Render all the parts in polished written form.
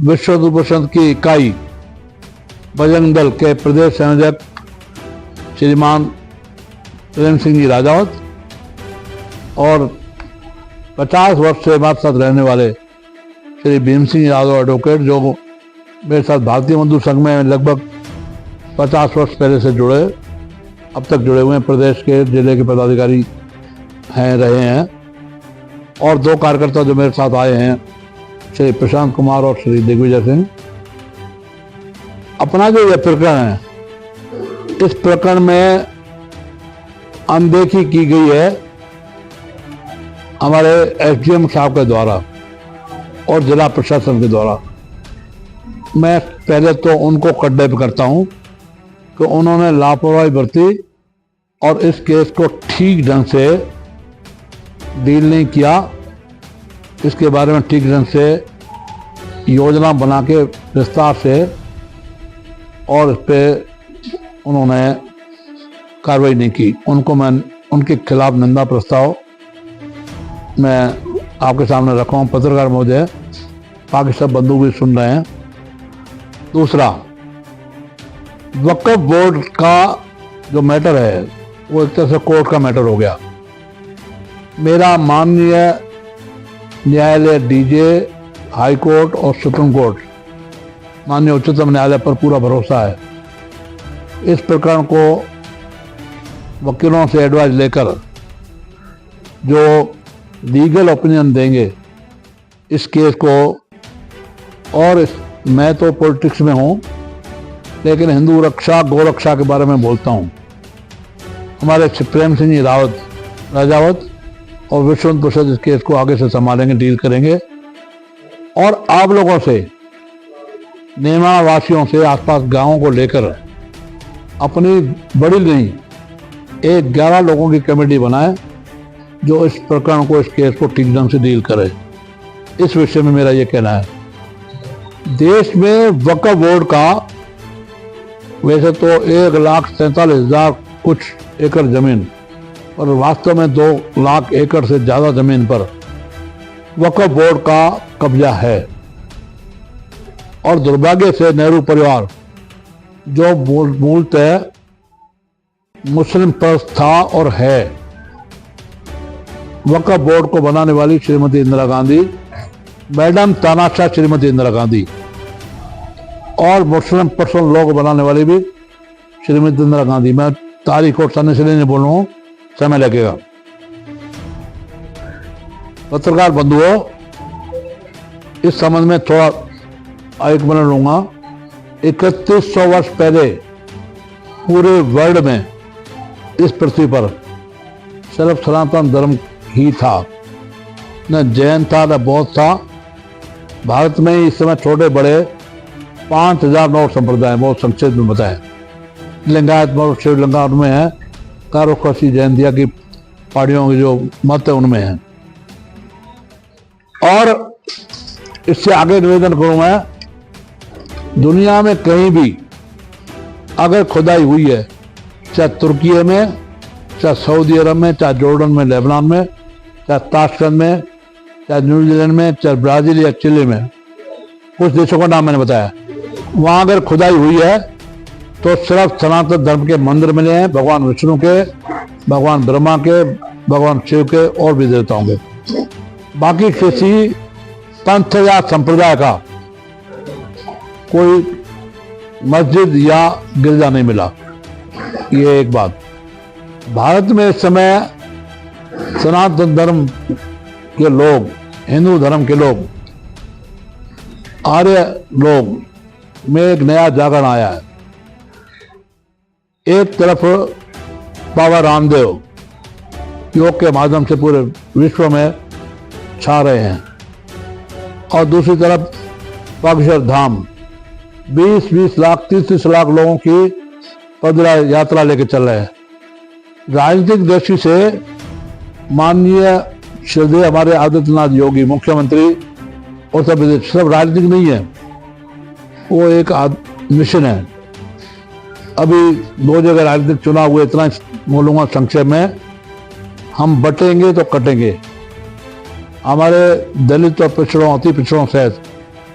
विश्व हिंदू परिषद की इकाई बजरंग दल के प्रदेश संयोजक श्रीमान प्रेम सिंह जी राजावत और 50 वर्ष से हमारे साथ रहने वाले श्री भीम सिंह यादव एडवोकेट, जो मेरे साथ भारतीय मजदूर संघ में लगभग 50 वर्ष पहले से जुड़े, अब तक जुड़े हुए हैं, प्रदेश के जिले के पदाधिकारी हैं, रहे हैं। और 2 कार्यकर्ता जो मेरे साथ आए हैं, श्री प्रशांत कुमार और श्री दिग्विजय सिंह। अपना जो यह प्रकरण है, इस प्रकरण में अनदेखी की गई है हमारे एसडीएम साहब के द्वारा और जिला प्रशासन के द्वारा। मैं पहले तो उनको कंडेम करता हूं कि उन्होंने लापरवाही बरती और इस केस को ठीक ढंग से डील नहीं किया। इसके बारे में ठीक ढंग से योजना बना के विस्तार से और इस पर उन्होंने कार्रवाई नहीं की। उनके खिलाफ निंदा प्रस्ताव मैं आपके सामने रखा हूँ। पत्रकार महोदय, बाकी सब बंधु भी सुन रहे हैं। दूसरा, वक्फ बोर्ड का जो मैटर है वो एक तरह से कोर्ट का मैटर हो गया। मेरा माननीय न्यायालय, डीजे, हाई कोर्ट और सुप्रीम कोर्ट, माननीय उच्चतम न्यायालय पर पूरा भरोसा है। इस प्रकरण को वकीलों से एडवाइस लेकर जो लीगल ओपिनियन देंगे इस केस को, और मैं तो पॉलिटिक्स में हूँ लेकिन हिंदू रक्षा, गौ रक्षा के बारे में बोलता हूँ। हमारे प्रेम सिंह जी राजावत और विश्व हिंदू परिषद इस केस को आगे से संभालेंगे, डील करेंगे। और आप लोगों से, नेमावासियों से, आसपास गांवों को लेकर अपनी बड़ी नहीं 11 लोगों की कमेटी बनाए जो इस प्रकरण को, इस केस को ठीक ढंग से डील करे। इस विषय में मेरा ये कहना है। देश में वक्फ बोर्ड का वैसे तो 1,47,000 कुछ एकड़ जमीन और वास्तव में 2 लाख एकड़ से ज्यादा जमीन पर वक्फ बोर्ड का कब्जा है। और दुर्भाग्य से नेहरू परिवार, जो मूलतः मुस्लिम परस्त था और है, वक्फ बोर्ड को बनाने वाली श्रीमती इंदिरा गांधी, मैडम तानाशाह श्रीमती इंदिरा गांधी, और मुस्लिम पर्सनल लॉ को बनाने वाली भी श्रीमती इंदिरा गांधी। मैं तारीख और सन इसलिए नहीं बोल रहा हूं, समय लगेगा। पत्रकार बंधुओं, इस संबंध में थोड़ा 1 मिनट लूंगा। 3100 वर्ष पहले पूरे वर्ल्ड में, इस पृथ्वी पर सिर्फ सनातन धर्म ही था, न जैन था न बौद्ध था। भारत में इस समय छोटे बड़े 5009 संप्रदाय, बहुत संक्षेप में बताएं। लिंगायत मत, शिवलिंगा उनमें है, कारोखसी जैनतिया की पहाड़ियों की जो मत है उनमें है। और इससे आगे निवेदन करूं मैं, दुनिया में कहीं भी अगर खुदाई हुई है, चाहे तुर्की में, चाहे सऊदी अरब में, चाहे जॉर्डन में, लेबनान में, चाहे ताशकंद में, चाहे न्यूजीलैंड में, चाहे ब्राजील या चिली में, कुछ देशों का नाम मैंने बताया, वहां अगर खुदाई हुई है तो सिर्फ सनातन धर्म के मंदिर मिले हैं, भगवान विष्णु के, भगवान ब्रह्मा के, भगवान शिव के और भी देवताओं के। बाकी किसी पंथ या संप्रदाय का कोई मस्जिद या गिरजा नहीं मिला। ये एक बात। भारत में इस समय सनातन धर्म के लोग, हिंदू धर्म के लोग, आर्य लोग में एक नया जागरण आया है। एक तरफ बाबा रामदेव योग के माध्यम से पूरे विश्व में छा रहे हैं और दूसरी तरफ बागेश्वर धाम 20-20 लाख, 30-30 लाख लोगों की पद यात्रा लेके चल रहे हैं। राजनीतिक दृष्टि से माननीय श्रद्धेय हमारे आदित्यनाथ योगी मुख्यमंत्री उत्तर प्रदेश, सब राजनीतिक नहीं है, वो एक मिशन है। अभी 2 जगह राजनीतिक चुनाव हुए, इतना बोलूंगा संक्षेप में। हम बटेंगे तो कटेंगे। हमारे दलित और पिछड़ों, अति पिछड़ों सहित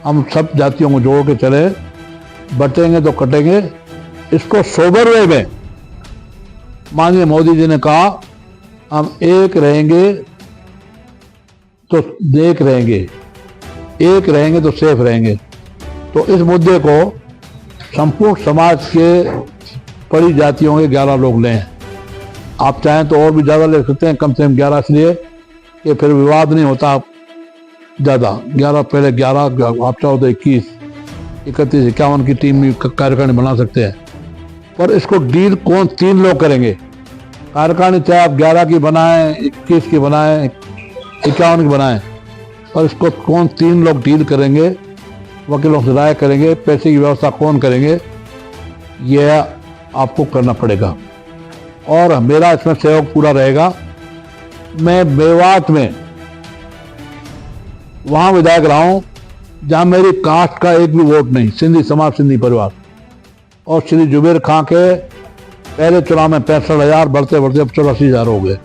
हम सब जातियों को जोड़ के चले, बटेंगे तो कटेंगे। इसको सोबर वे में माननीय मोदी जी ने कहा, हम एक रहेंगे तो देख रहेंगे, एक रहेंगे तो सेफ रहेंगे। तो इस मुद्दे को संपूर्ण समाज के बड़ी जातियों के 11 लोग लें। आप चाहें तो और भी ज़्यादा ले सकते हैं, कम से कम 11 इसलिए कि फिर विवाद नहीं होता ज़्यादा। 11 पहले 11, आप चाहो तो 21, 31, 51 की टीम भी कार्यकारिणी बना सकते हैं। पर इसको डील कौन 3 लोग करेंगे? कार्यकारिणी चाहे आप 11 की बनाएं, 21 की बनाएं, 51 की बनाएं, पर इसको कौन 3 लोग डील करेंगे, वकीलों से राय करेंगे, पैसे की व्यवस्था कौन करेंगे, यह आपको करना पड़ेगा। और मेरा इसमें सहयोग पूरा रहेगा। मैं मेवात में वहां विधायक रहा हूं जहां मेरी कास्ट का एक भी वोट नहीं, सिंधी समाज, सिंधी परिवार। और श्री जुबेर खां के पहले चुनाव में 65,000, बढ़ते बढ़ते अब 84,000 हो गए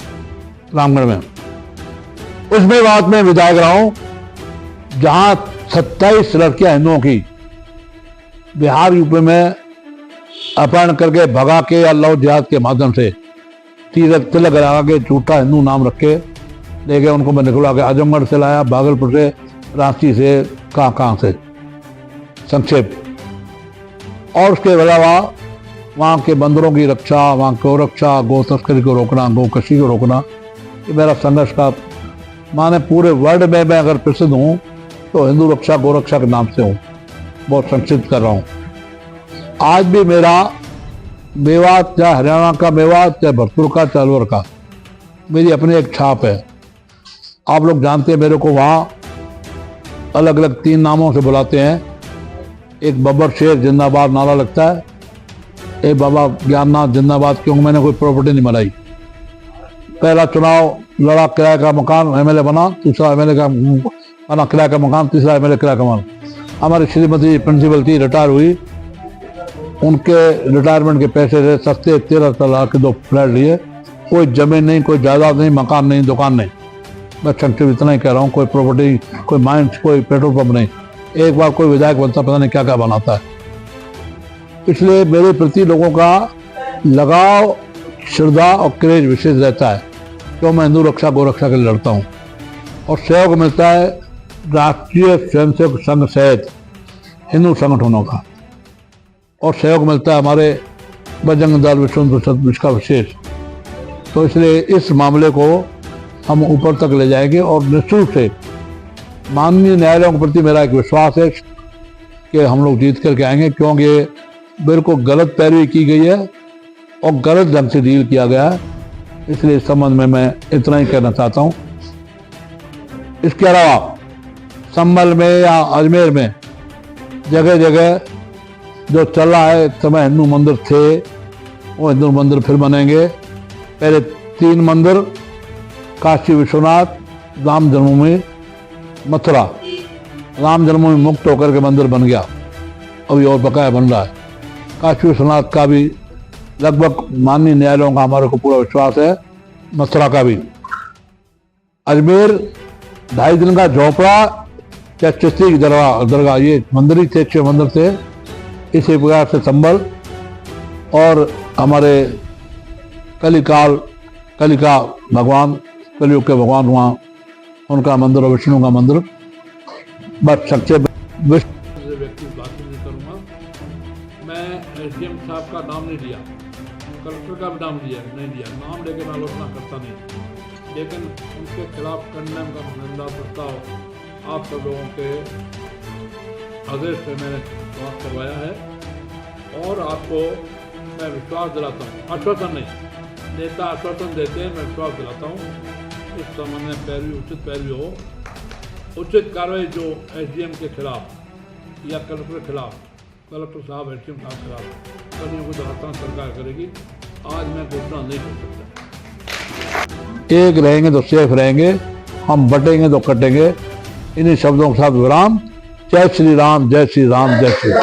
रामगढ़ में। उस मेवात में विधायक रहा हूं जहां 27 लड़कियां हिंदुओं की बिहार यूपी में अपहरण करके भगा के या लव जिहाद के माध्यम से तिलक लगा के झूठा हिंदू नाम रख के ले गए। उनको मैं निकलवा के आजमगढ़ से लाया, भागलपुर से, रांची से, कहाँ से, संक्षेप। और उसके अलावा वहाँ के बंदरों की रक्षा, वहाँ गौ रक्षा, गौ तस्करी को रोकना, गौ कशी को रोकना, ये मेरा संघर्ष का माने पूरे वर्ल्ड में मैं अगर प्रसिद्ध हूँ तो हिंदू रक्षा, गौ रक्षा के नाम से हूँ। बहुत संक्षिप्त कर रहा हूँ। आज भी मेरा मेवात, चाहे हरियाणा का मेवात, चाहे भरतपुर का, चाहे अलवर का, मेरी अपनी एक छाप है। आप लोग जानते हैं मेरे को वहाँ अलग अलग 3 नामों से बुलाते हैं। एक बब्बर शेर जिंदाबाद नारा लगता है, एक बाबा ज्ञाननाथ जिंदाबाद, क्योंकि मैंने कोई प्रॉपर्टी नहीं बनाई। पहला चुनाव लड़ा, किराए का मकान, एमएलए बना, दूसरा एमएलए का बना, किराए का मकान, तीसरा एमएलए किराए का मकान। हमारी श्रीमती प्रिंसिपल थी, रिटायर हुई, उनके रिटायरमेंट के पैसे से सस्ते 13 लाख के 2 फ्लैट लिए। कोई जमीन नहीं, कोई जायदाद नहीं, मकान नहीं, दुकान नहीं। मैं संक्षिप्त इतना ही कह रहा हूँ। कोई प्रॉपर्टी, कोई माइंस, कोई पेट्रोल पंप नहीं। एक बार कोई विधायक बनता, पता नहीं क्या क्या बनाता है। इसलिए मेरे प्रति लोगों का लगाव, श्रद्धा और क्रेज विशेष रहता है, क्यों मैं हिंदू रक्षा, गौ रक्षा के लिए लड़ता हूँ। और सहयोग मिलता है राष्ट्रीय स्वयंसेवक संघ सहित हिंदू संगठनों का, और सहयोग मिलता है हमारे बजरंग दल, विश्व का विशेष। तो इसलिए इस मामले को हम ऊपर तक ले जाएंगे। और निश्चित से माननीय न्यायालयों के प्रति मेरा एक विश्वास है कि हम लोग जीत करके आएंगे, क्योंकि बिल्कुल गलत पैरवी की गई है और गलत ढंग से डील किया गया है। इसलिए इस संबंध में मैं इतना ही कहना चाहता हूँ। इसके अलावा संभल में या अजमेर में जगह जगह जो चल रहा है, एक समय हिंदू मंदिर थे, वो हिंदू मंदिर फिर बनेंगे। पहले 3 मंदिर, काशी विश्वनाथ, राम जन्मभूमि, मथुरा। राम जन्मभूमि मुक्त होकर के मंदिर बन गया, अभी और बकाया बन रहा है। काशी विश्वनाथ का भी लगभग माननीय न्यायालयों का हमारे को पूरा विश्वास है, मथुरा का भी। अजमेर 2.5 दिन का झोपड़ा, चाहे चिश्ती की दरगाह, ये मंदिर ही थे, 6 मंदिर थे। इसी प्रकार से संभल और हमारे कलिका भगवान, कलियुग के भगवान, वहाँ उनका मंदिर और विष्णु का मंदिर। बस संक्षेप व्यक्ति बात नहीं करूँगा। मैं एसडीएम साहब का नाम नहीं लिया, कलेक्टर का भी नाम नहीं लिया, नाम लेके मैं आलोचना करता नहीं, लेकिन उनके खिलाफ कंडेम का निंदा प्रस्ताव आप सब लोगों के आदेश से मैंने बात करवाया है। और आपको मैं विश्वास दिलाता हूँ, आश्वासन नहीं, नेता आश्वासन देते हैं, मैं विश्वास दिलाता हूँ इस संबंध में उचित पैरवी हो, उचित कार्रवाई जो एसडीएम के खिलाफ या कलेक्टर के खिलाफ, कलेक्टर साहब, एसडीएम साहब के खिलाफ करने को दराता सरकार करेगी। आज मैं घोषणा नहीं कर सकता। एक रहेंगे तो सेफ रहेंगे, हम बटेंगे तो कटेंगे। इन्हीं शब्दों के साथ विराम। जय श्री राम, जय श्री राम, जय श्री राम।